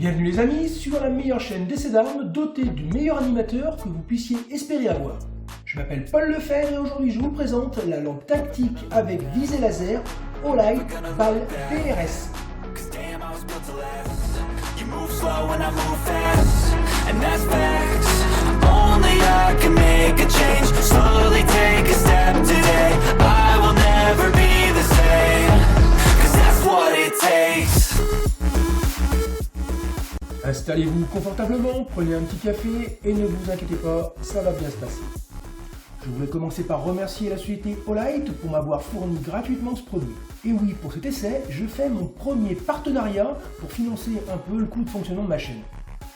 Bienvenue les amis sur la meilleure chaîne d'essais d'armes dotée du meilleur animateur que vous puissiez espérer avoir. Je m'appelle Paul Lefebvre et aujourd'hui je vous présente la lampe tactique avec visée laser Olight BAL PRS. Installez-vous confortablement, prenez un petit café et ne vous inquiétez pas, ça va bien se passer. Je voulais commencer par remercier la société Olight pour m'avoir fourni gratuitement ce produit. Et oui, pour cet essai, je fais mon premier partenariat pour financer un peu le coût de fonctionnement de ma chaîne.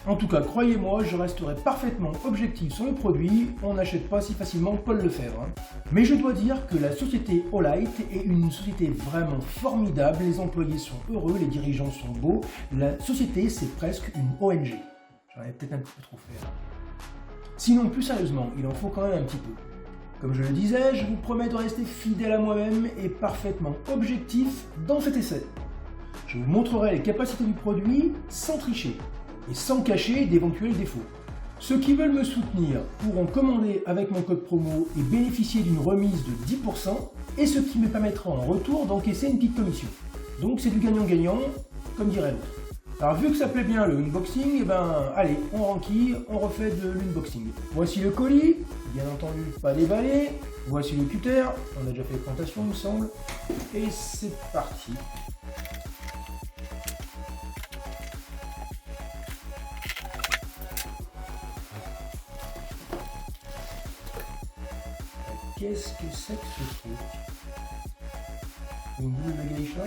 En tout cas, croyez-moi, je resterai parfaitement objectif sur le produit, on n'achète pas si facilement Paul Lefebvre. Mais je dois dire que la société Olight est une société vraiment formidable, les employés sont heureux, les dirigeants sont beaux, la société c'est presque une ONG. J'en ai peut-être un peu trop fait. Sinon, plus sérieusement, il en faut quand même un petit peu. Comme je le disais, je vous promets de rester fidèle à moi-même et parfaitement objectif dans cet essai. Je vous montrerai les capacités du produit sans tricher et sans cacher d'éventuels défauts. Ceux qui veulent me soutenir pourront commander avec mon code promo et bénéficier d'une remise de 10%, et ce qui me permettra en retour d'encaisser une petite commission. Donc c'est du gagnant-gagnant, comme dirait l'autre. Alors vu que ça plaît bien le unboxing, et allez, on renquille, on refait de l'unboxing. Voici le colis, bien entendu pas déballé, voici le cutter, on a déjà fait la présentation il me semble, et c'est parti. Qu'est-ce que c'est que ce truc? Une boule de geisha?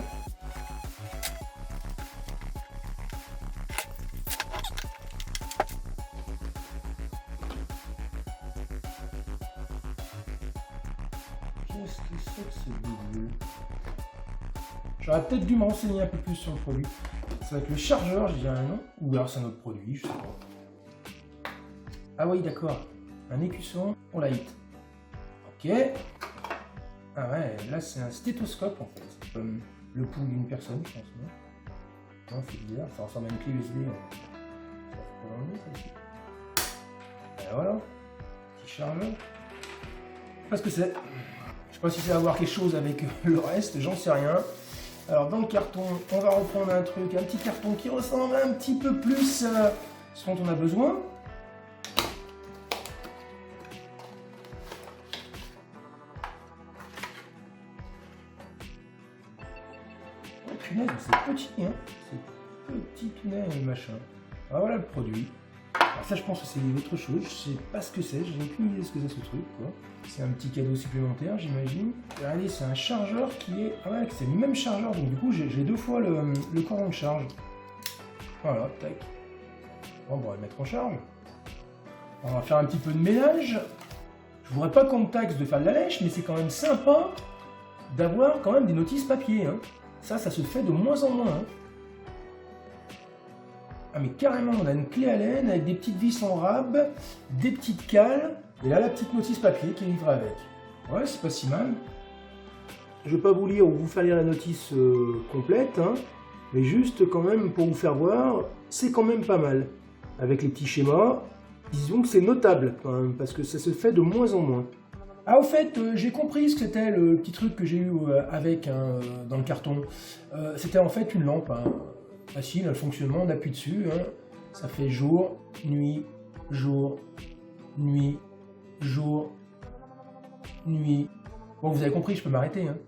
Qu'est-ce que c'est que ce boule? J'aurais peut-être dû me renseigner un peu plus sur le produit. Ça va être le chargeur, je dirais un nom, ou alors c'est un autre produit, je sais pas. Ah oui, d'accord. Un écusson Olight. Ok. Ah ouais, là c'est un stéthoscope en fait. C'est comme le pouls d'une personne, je pense. Non, c'est bizarre, ça ressemble à une clé USB. Ça fait pas l'enlever ça ici. Et voilà. Petit chargeur. Je sais pas ce que c'est. Je sais pas si ça va avoir quelque chose avec le reste, j'en sais rien. Alors dans le carton, on va reprendre un truc, un petit carton qui ressemble un petit peu plus à ce dont on a besoin. Punaise, c'est petit, hein. C'est petit punaise, machin. Ah, voilà le produit. Alors ça, je pense que c'est autre chose. Je sais pas ce que c'est. J'ai aucune idée de ce que c'est ce truc, quoi. C'est un petit cadeau supplémentaire, j'imagine. Regardez, c'est un chargeur qui est... Ah ouais, c'est le même chargeur. Donc du coup, j'ai deux fois le cordon de charge. Voilà, tac. Bon, on va le mettre en charge. On va faire un petit peu de ménage. Je voudrais pas qu'on me taxe de faire de la lèche, mais c'est quand même sympa d'avoir quand même des notices papier, hein. Ça se fait de moins en moins. Hein. Ah mais carrément, on a une clé Allen avec des petites vis en rab, des petites cales, et là la petite notice papier qui est livrée avec. Ouais, c'est pas si mal. Je vais pas vous lire ou vous faire lire la notice complète, hein, mais juste quand même pour vous faire voir, c'est quand même pas mal. Avec les petits schémas, disons que c'est notable quand même, parce que ça se fait de moins en moins. Ah, au fait, j'ai compris ce que c'était le petit truc que j'ai eu avec dans le carton. C'était en fait une lampe, hein, facile, le fonctionnement, on appuie dessus, hein, ça fait jour, nuit, jour, nuit, jour, nuit. Bon, vous avez compris, je peux m'arrêter. Hein.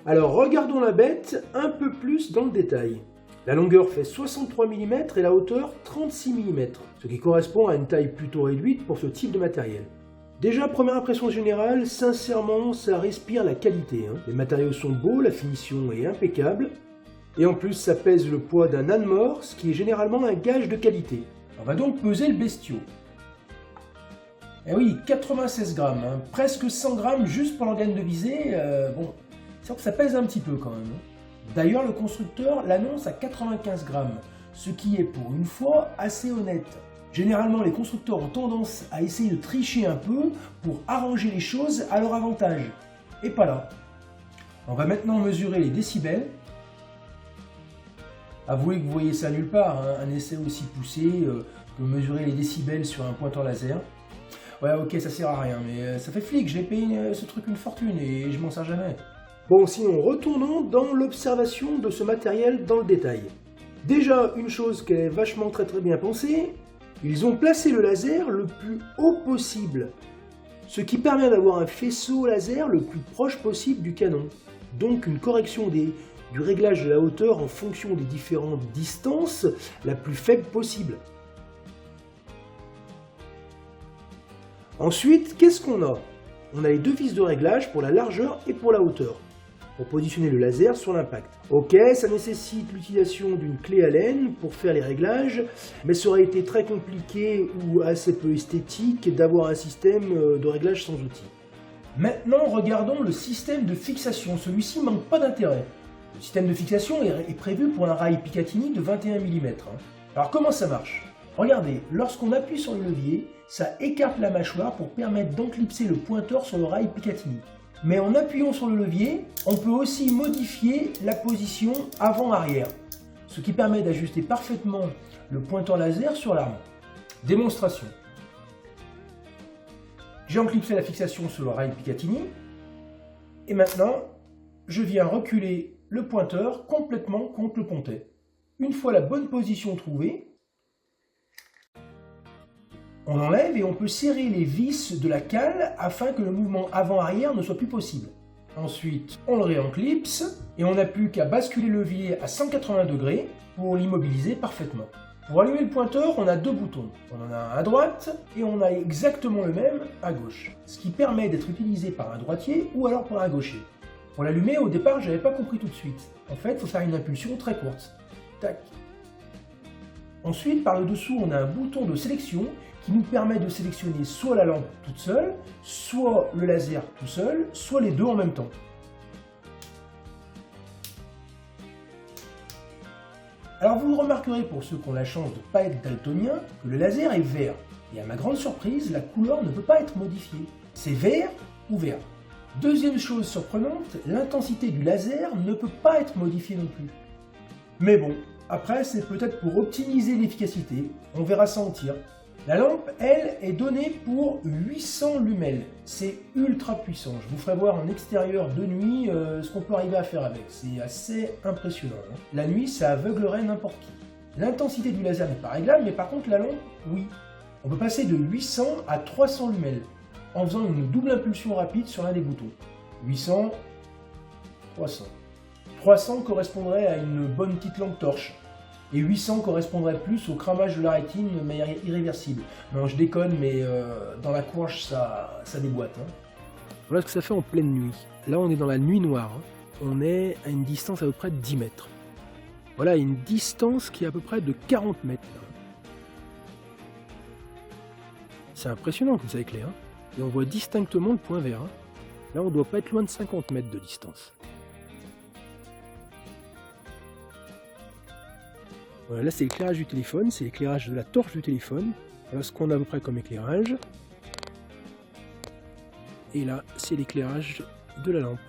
Alors, regardons la bête un peu plus dans le détail. La longueur fait 63 mm et la hauteur 36 mm, ce qui correspond à une taille plutôt réduite pour ce type de matériel. Déjà, première impression générale, sincèrement, ça respire la qualité. Hein. Les matériaux sont beaux, la finition est impeccable. Et en plus, ça pèse le poids d'un âne mort, ce qui est généralement un gage de qualité. On va donc peser le bestiau. Eh oui, 96 grammes, hein. Presque 100 grammes juste pour l'organe de visée. Bon, c'est sûr que ça pèse un petit peu quand même. Hein. D'ailleurs, le constructeur l'annonce à 95 grammes, ce qui est pour une fois assez honnête. Généralement, les constructeurs ont tendance à essayer de tricher un peu pour arranger les choses à leur avantage. Et pas là. On va maintenant mesurer les décibels. Avouez que vous voyez ça nulle part, hein. Un essai aussi poussé que mesurer les décibels sur un pointeur laser. Ouais, ok, ça sert à rien, mais ça fait flic, j'ai payé ce truc une fortune et je m'en sers jamais. Bon, sinon, retournons dans l'observation de ce matériel dans le détail. Déjà, une chose qui est vachement très bien pensée, ils ont placé le laser le plus haut possible, ce qui permet d'avoir un faisceau laser le plus proche possible du canon. Donc une correction du réglage de la hauteur en fonction des différentes distances la plus faible possible. Ensuite, qu'est-ce qu'on a? On a les deux vis de réglage pour la largeur et pour la hauteur, pour positionner le laser sur l'impact. Ok, ça nécessite l'utilisation d'une clé Allen pour faire les réglages, mais ça aurait été très compliqué ou assez peu esthétique d'avoir un système de réglage sans outil. Maintenant, regardons le système de fixation. Celui-ci manque pas d'intérêt. Le système de fixation est prévu pour un rail Picatinny de 21 mm. Alors comment ça marche? Regardez, lorsqu'on appuie sur le levier, ça écarte la mâchoire pour permettre d'enclipser le pointeur sur le rail Picatinny. Mais en appuyant sur le levier, on peut aussi modifier la position avant-arrière, ce qui permet d'ajuster parfaitement le pointeur laser sur l'arme. Démonstration. J'ai enclipsé la fixation sur le rail Picatinny, et maintenant, je viens reculer le pointeur complètement contre le pontet. Une fois la bonne position trouvée, on enlève et on peut serrer les vis de la cale afin que le mouvement avant-arrière ne soit plus possible. Ensuite, on le réenclipse et on n'a plus qu'à basculer le levier à 180 degrés pour l'immobiliser parfaitement. Pour allumer le pointeur, on a deux boutons. On en a un à droite et on a exactement le même à gauche, ce qui permet d'être utilisé par un droitier ou alors par un gaucher. Pour l'allumer, au départ, je n'avais pas compris tout de suite. En fait, il faut faire une impulsion très courte. Tac. Ensuite, par le dessous, on a un bouton de sélection qui nous permet de sélectionner soit la lampe toute seule, soit le laser tout seul, soit les deux en même temps. Alors vous remarquerez, pour ceux qui ont la chance de ne pas être daltoniens, que le laser est vert. Et à ma grande surprise, la couleur ne peut pas être modifiée. C'est vert ou vert. Deuxième chose surprenante, l'intensité du laser ne peut pas être modifiée non plus. Mais bon, après c'est peut-être pour optimiser l'efficacité, on verra ça en tir. La lampe, elle, est donnée pour 800 lumens. C'est ultra puissant. Je vous ferai voir en extérieur de nuit ce qu'on peut arriver à faire avec. C'est assez impressionnant. Hein. La nuit, ça aveuglerait n'importe qui. L'intensité du laser n'est pas réglable, mais par contre la lampe, oui. On peut passer de 800 à 300 lumens en faisant une double impulsion rapide sur l'un des boutons. 800, 300. 300 correspondrait à une bonne petite lampe torche. Et 800 correspondrait plus au cramage de la rétine de manière irréversible. Non, je déconne, mais dans la courge, ça déboîte. Hein. Voilà ce que ça fait en pleine nuit. Là, on est dans la nuit noire. Hein. On est à une distance à peu près de 10 mètres. Voilà, une distance qui est à peu près de 40 mètres. C'est impressionnant comme ça éclaire. Hein. Et on voit distinctement le point vert. Hein. Là, on ne doit pas être loin de 50 mètres de distance. Voilà, là c'est l'éclairage du téléphone, c'est l'éclairage de la torche du téléphone. Voilà ce qu'on a à peu près comme éclairage. Et là, c'est l'éclairage de la lampe.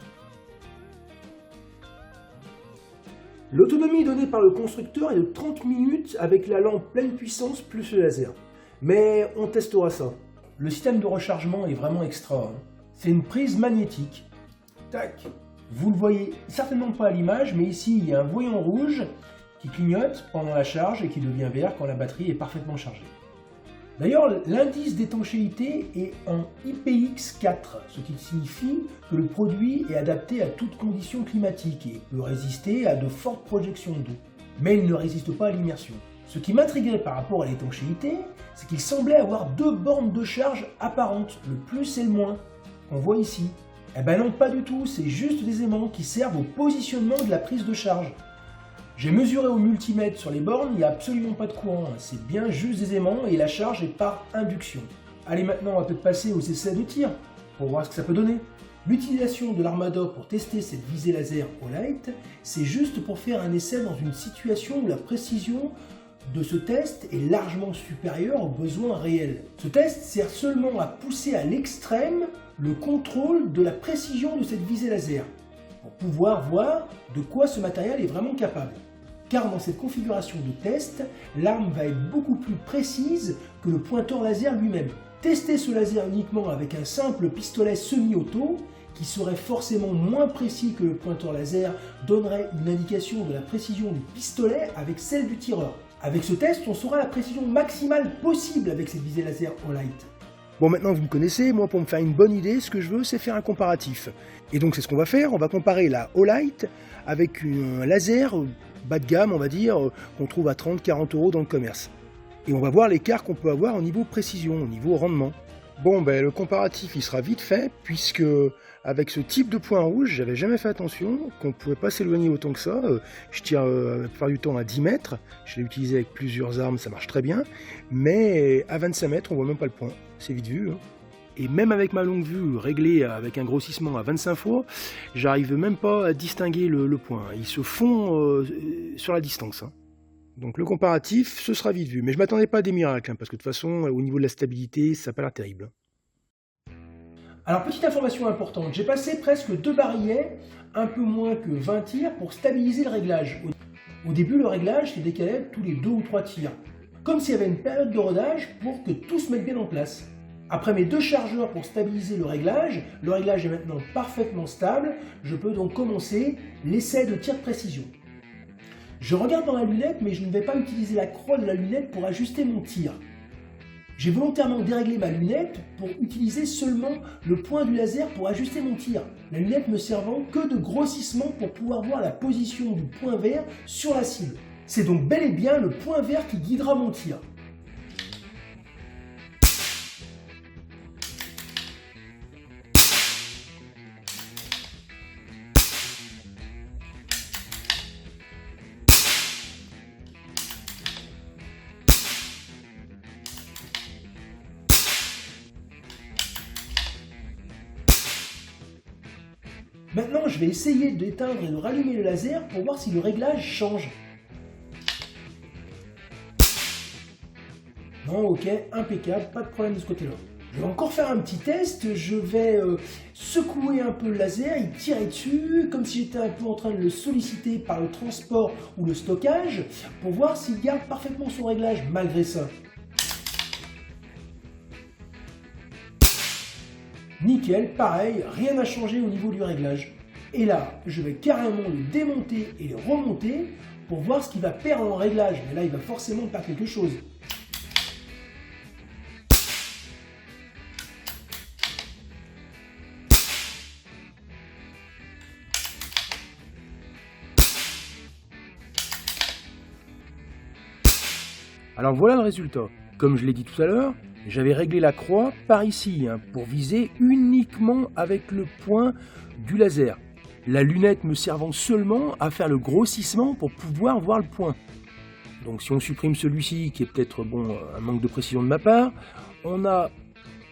L'autonomie donnée par le constructeur est de 30 minutes avec la lampe pleine puissance plus le laser. Mais on testera ça. Le système de rechargement est vraiment extra. Hein. C'est une prise magnétique. Tac. Vous le voyez certainement pas à l'image, mais ici il y a un voyant rouge qui clignote pendant la charge et qui devient vert quand la batterie est parfaitement chargée. D'ailleurs, l'indice d'étanchéité est en IPX4, ce qui signifie que le produit est adapté à toutes conditions climatiques et peut résister à de fortes projections d'eau. Mais il ne résiste pas à l'immersion. Ce qui m'intriguait par rapport à l'étanchéité, c'est qu'il semblait avoir deux bornes de charge apparentes, le plus et le moins, qu'on voit ici. Eh ben non, pas du tout, c'est juste des aimants qui servent au positionnement de la prise de charge. J'ai mesuré au multimètre sur les bornes, il n'y a absolument pas de courant, c'est bien juste des aimants et la charge est par induction. Allez, maintenant on va peut-être passer aux essais de tir, pour voir ce que ça peut donner. L'utilisation de l'Armada pour tester cette visée laser au light, c'est juste pour faire un essai dans une situation où la précision de ce test est largement supérieure aux besoins réels. Ce test sert seulement à pousser à l'extrême le contrôle de la précision de cette visée laser, pour pouvoir voir de quoi ce matériel est vraiment capable. car dans cette configuration de test, l'arme va être beaucoup plus précise que le pointeur laser lui-même. Tester ce laser uniquement avec un simple pistolet semi-auto, qui serait forcément moins précis que le pointeur laser, donnerait une indication de la précision du pistolet avec celle du tireur. Avec ce test, on saura la précision maximale possible avec cette visée laser Olight. Bon, maintenant vous me connaissez, moi pour me faire une bonne idée, ce que je veux c'est faire un comparatif. Et donc c'est ce qu'on va faire, on va comparer la Olight avec un laser bas de gamme, on va dire, qu'on trouve à 30-40 € dans le commerce. Et on va voir l'écart qu'on peut avoir au niveau précision, au niveau rendement. Bon, ben le comparatif il sera vite fait, puisque avec ce type de point rouge, j'avais jamais fait attention qu'on ne pouvait pas s'éloigner autant que ça. Je tire la plupart du temps à 10 mètres, je l'ai utilisé avec plusieurs armes, ça marche très bien, mais à 25 mètres, on voit même pas le point, c'est vite vu. Hein. Et même avec ma longue vue réglée avec un grossissement à 25 fois, j'arrive même pas à distinguer le point. Ils se font sur la distance. Hein. Donc le comparatif, ce sera vite vu. Mais je m'attendais pas à des miracles, hein, parce que de toute façon, au niveau de la stabilité, ça n'a pas l'air terrible. Alors petite information importante, j'ai passé presque 2 barilets, un peu moins que 20 tirs pour stabiliser le réglage. Au début, le réglage se décalait tous les 2 ou 3 tirs, comme s'il y avait une période de rodage pour que tout se mette bien en place. Après mes 2 chargeurs pour stabiliser le réglage est maintenant parfaitement stable, je peux donc commencer l'essai de tir de précision. Je regarde dans la lunette, mais je ne vais pas utiliser la croix de la lunette pour ajuster mon tir. J'ai volontairement déréglé ma lunette pour utiliser seulement le point du laser pour ajuster mon tir. La lunette me servant que de grossissement pour pouvoir voir la position du point vert sur la cible. C'est donc bel et bien le point vert qui guidera mon tir. Maintenant, je vais essayer d'éteindre et de rallumer le laser pour voir si le réglage change. Non, ok, impeccable, pas de problème de ce côté-là. Je vais encore faire un petit test, je vais secouer un peu le laser, y tirer dessus, comme si j'étais un peu en train de le solliciter par le transport ou le stockage, pour voir s'il garde parfaitement son réglage malgré ça. Nickel, pareil, rien n'a changé au niveau du réglage. Et là, je vais carrément le démonter et le remonter pour voir ce qu'il va perdre en réglage. Mais là, il va forcément perdre quelque chose. Alors voilà le résultat. Comme je l'ai dit tout à l'heure, j'avais réglé la croix par ici, pour viser uniquement avec le point du laser. La lunette me servant seulement à faire le grossissement pour pouvoir voir le point. Donc si on supprime celui-ci, qui est peut-être un manque de précision de ma part, on a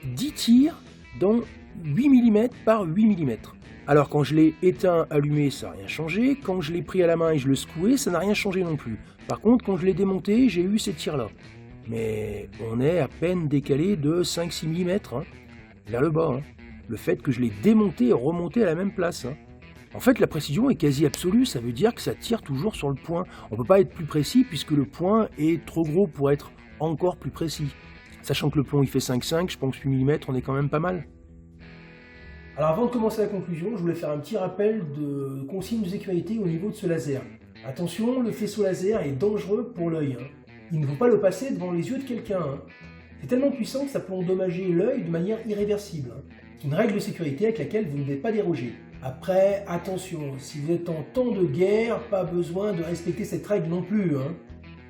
10 tirs dans 8 mm par 8 mm. Alors quand je l'ai éteint, allumé, ça n'a rien changé. Quand je l'ai pris à la main et je le secouais, ça n'a rien changé non plus. Par contre, quand je l'ai démonté, j'ai eu ces tirs-là. Mais on est à peine décalé de 5-6 mm vers le bas. Le fait que je l'ai démonté et remonté à la même place. En fait, la précision est quasi absolue, ça veut dire que ça tire toujours sur le point. On ne peut pas être plus précis puisque le point est trop gros pour être encore plus précis. Sachant que le plomb il fait 5,5, je pense 8 mm, on est quand même pas mal. Alors avant de commencer la conclusion, je voulais faire un petit rappel de consignes de sécurité au niveau de ce laser. Attention, le faisceau laser est dangereux pour l'œil. Il ne faut pas le passer devant les yeux de quelqu'un. C'est tellement puissant que ça peut endommager l'œil de manière irréversible. C'est une règle de sécurité avec laquelle vous ne devez pas déroger. Après, attention, si vous êtes en temps de guerre, pas besoin de respecter cette règle non plus.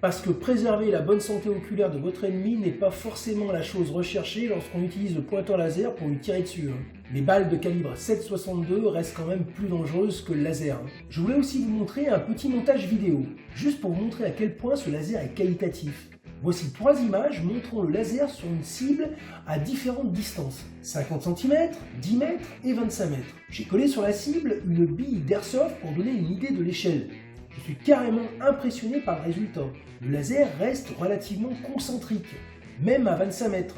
Parce que préserver la bonne santé oculaire de votre ennemi n'est pas forcément la chose recherchée lorsqu'on utilise le pointeur laser pour lui tirer dessus. Les balles de calibre 7,62 restent quand même plus dangereuses que le laser. Je voulais aussi vous montrer un petit montage vidéo, juste pour vous montrer à quel point ce laser est qualitatif. Voici 3 images montrant le laser sur une cible à différentes distances, 50 cm, 10 mètres et 25 mètres. J'ai collé sur la cible une bille d'airsoft pour donner une idée de l'échelle. Je suis carrément impressionné par le résultat. Le laser reste relativement concentrique, même à 25 mètres,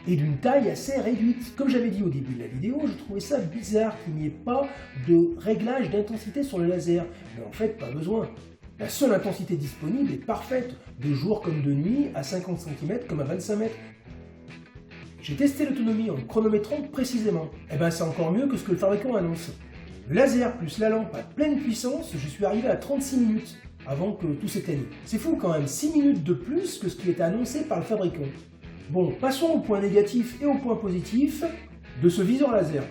et d'une taille assez réduite. Comme j'avais dit au début de la vidéo, je trouvais ça bizarre qu'il n'y ait pas de réglage d'intensité sur le laser. Mais en fait, pas besoin. La seule intensité disponible est parfaite, de jour comme de nuit, à 50 cm comme à 25 mètres. J'ai testé l'autonomie en chronométrant précisément. Et ben c'est encore mieux que ce que le fabricant annonce. Le laser plus la lampe à pleine puissance, je suis arrivé à 36 minutes avant que tout s'éteigne. C'est fou quand même, 6 minutes de plus que ce qui était annoncé par le fabricant. Bon, passons au point négatif et au point positif de ce viseur laser.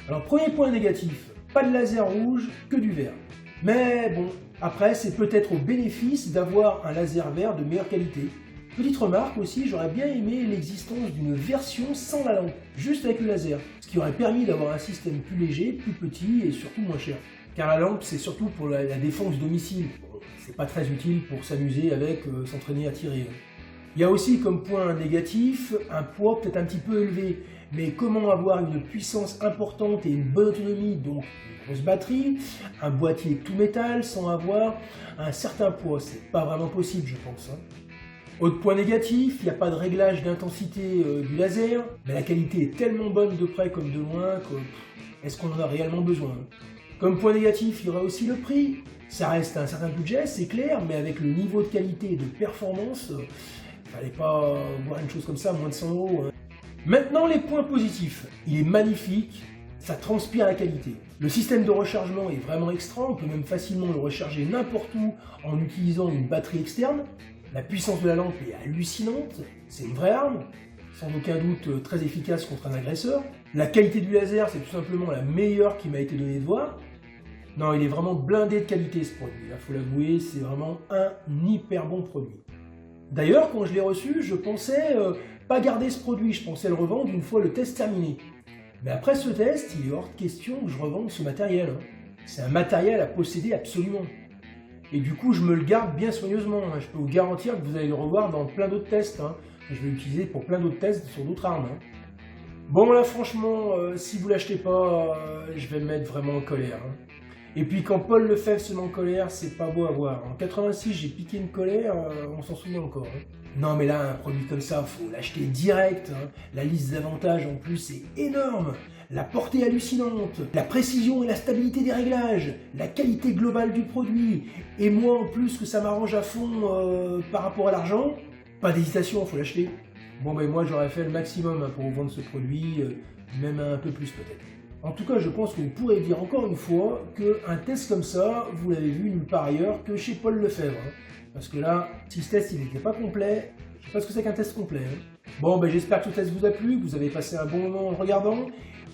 Alors premier point négatif, pas de laser rouge, que du vert. Mais bon, après c'est peut-être au bénéfice d'avoir un laser vert de meilleure qualité. Petite remarque aussi, j'aurais bien aimé l'existence d'une version sans la lampe, juste avec le laser, ce qui aurait permis d'avoir un système plus léger, plus petit et surtout moins cher. Car la lampe c'est surtout pour la défense du domicile, bon, c'est pas très utile pour s'amuser avec, s'entraîner à tirer. Il y a aussi comme point négatif, un poids peut-être un petit peu élevé, mais comment avoir une puissance importante et une bonne autonomie, donc une grosse batterie, un boîtier tout métal sans avoir un certain poids, c'est pas vraiment possible je pense. Autre point négatif, il n'y a pas de réglage d'intensité du laser, mais la qualité est tellement bonne de près comme de loin que est-ce qu'on en a réellement besoin? Comme point négatif, il y aura aussi le prix. Ça reste un certain budget, c'est clair, mais avec le niveau de qualité et de performance, fallait pas voir une chose comme ça, moins de 100 €. Maintenant les points positifs. Il est magnifique, ça transpire la qualité. Le système de rechargement est vraiment extra, on peut même facilement le recharger n'importe où en utilisant une batterie externe. La puissance de la lampe est hallucinante, c'est une vraie arme, sans aucun doute très efficace contre un agresseur. La qualité du laser, c'est tout simplement la meilleure qui m'a été donnée de voir. Non, il est vraiment blindé de qualité ce produit, il faut l'avouer, c'est vraiment un hyper bon produit. D'ailleurs, quand je l'ai reçu, je pensais pas garder ce produit, je pensais le revendre une fois le test terminé. Mais après ce test, il est hors de question que je revende ce matériel. C'est un matériel à posséder absolument. Et du coup, je me le garde bien soigneusement. Je peux vous garantir que vous allez le revoir dans plein d'autres tests. Je vais l'utiliser pour plein d'autres tests sur d'autres armes. Bon, là, franchement, si vous l'achetez pas, je vais me mettre vraiment en colère. Et puis, quand Paul Lefebvre se met en colère, c'est pas beau à voir. En 86, j'ai piqué une colère, on s'en souvient encore. Non, mais là, un produit comme ça, faut l'acheter direct. La liste d'avantages, en plus, est énorme. La portée hallucinante, la précision et la stabilité des réglages, la qualité globale du produit, et moi en plus que ça m'arrange à fond par rapport à l'argent, pas d'hésitation, faut l'acheter. Bon ben moi j'aurais fait le maximum pour vous vendre ce produit, même un peu plus peut-être. En tout cas je pense que vous pourrez dire encore une fois qu'un test comme ça, vous l'avez vu nulle part ailleurs que chez Paul Lefebvre. Parce que là, si ce test il n'était pas complet, je sais pas ce que c'est qu'un test complet. Bon ben j'espère que ce test vous a plu, que vous avez passé un bon moment en le regardant.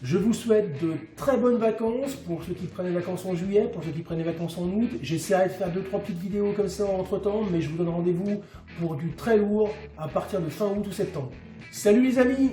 Je vous souhaite de très bonnes vacances pour ceux qui prennent les vacances en juillet, pour ceux qui prennent les vacances en août. J'essaierai de faire 2-3 petites vidéos comme ça entre temps, mais je vous donne rendez-vous pour du très lourd à partir de fin août ou septembre. Salut les amis!